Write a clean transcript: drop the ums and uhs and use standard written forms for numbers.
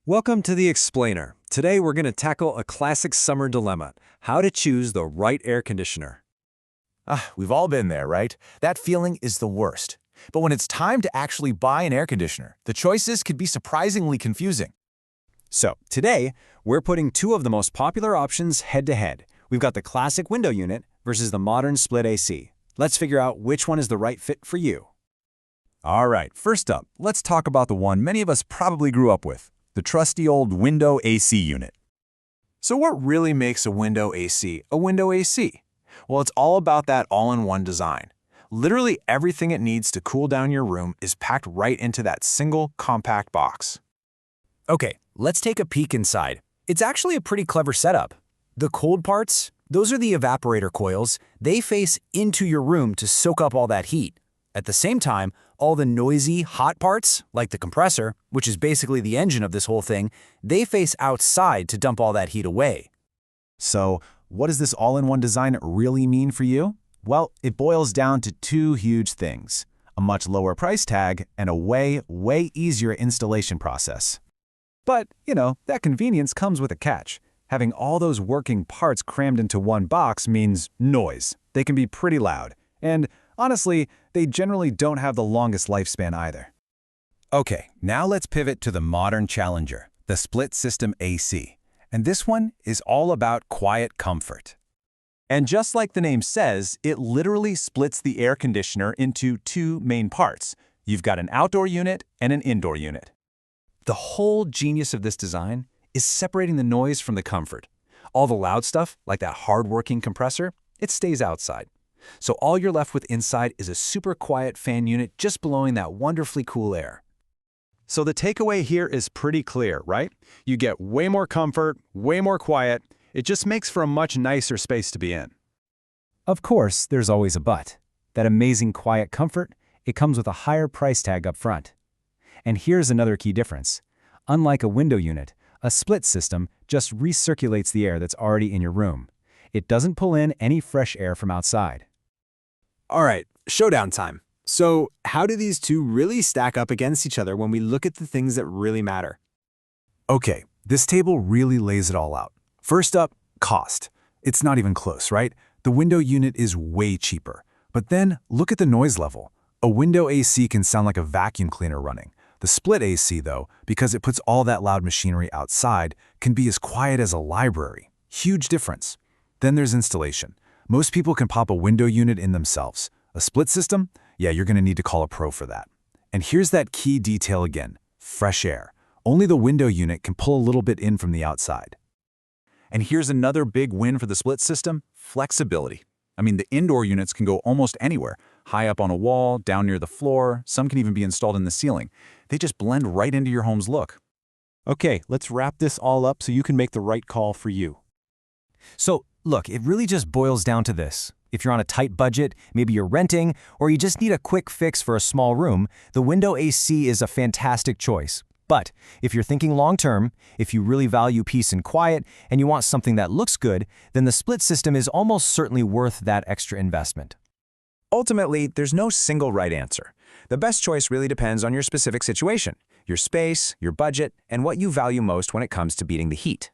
Welcome to The Explainer. Today we're going to tackle a classic summer dilemma, how to choose the right air conditioner. We've all been there, right? That feeling is the worst. But when it's time to actually buy an air conditioner, the choices can be surprisingly confusing. So today, we're putting two of the most popular options head-to-head. We've got the classic window unit versus the modern split AC. Let's figure out which one is the right fit for you. All right, first up, let's talk about the one many of us probably grew up with, the trusty old window AC unit. So what really makes a window AC a window AC? Well, it's all about that all-in-one design. Literally everything it needs to cool down your room is packed right into that single compact box. Okay, let's take a peek inside. It's actually a pretty clever setup. The cold parts, those are the evaporator coils. They face into your room to soak up all that heat. At the same time, all the noisy, hot parts, like the compressor, which is basically the engine of this whole thing, they face outside to dump all that heat away. So, what does this all-in-one design really mean for you? Well, it boils down to two huge things: a much lower price tag and a way easier installation process. But, that convenience comes with a catch. Having all those working parts crammed into one box means noise. They can be pretty loud. And honestly, they generally don't have the longest lifespan either. Okay, now let's pivot to the modern challenger, the split system AC. And this one is all about quiet comfort. And just like the name says, it literally splits the air conditioner into two main parts. You've got an outdoor unit and an indoor unit. The whole genius of this design is separating the noise from the comfort. All the loud stuff, like that hard-working compressor, it stays outside. So all you're left with inside is a super quiet fan unit just blowing that wonderfully cool air. So the takeaway here is pretty clear, right? You get way more comfort, way more quiet. It just makes for a much nicer space to be in. Of course, there's always a but. That amazing quiet comfort, it comes with a higher price tag up front. And here's another key difference. Unlike a window unit, a split system just recirculates the air that's already in your room. It doesn't pull in any fresh air from outside. All right, showdown time. So how do these two really stack up against each other when we look at the things that really matter? Okay, this table really lays it all out. First up, cost. It's not even close, right? The window unit is way cheaper. But then, look at the noise level. A window AC can sound like a vacuum cleaner running. The split AC, though, because it puts all that loud machinery outside, can be as quiet as a library. Huge difference. Then there's installation. Most people can pop a window unit in themselves. A split system? Yeah, you're going to need to call a pro for that. And here's that key detail again: fresh air. Only the window unit can pull a little bit in from the outside. And here's another big win for the split system: flexibility. I mean, the indoor units can go almost anywhere, high up on a wall, down near the floor, some can even be installed in the ceiling. They just blend right into your home's look. Okay, let's wrap this all up so you can make the right call for you. So, look, it really just boils down to this. If you're on a tight budget, maybe you're renting, or you just need a quick fix for a small room, the window AC is a fantastic choice. But if you're thinking long-term, if you really value peace and quiet, and you want something that looks good, then the split system is almost certainly worth that extra investment. Ultimately, there's no single right answer. The best choice really depends on your specific situation, your space, your budget, and what you value most when it comes to beating the heat.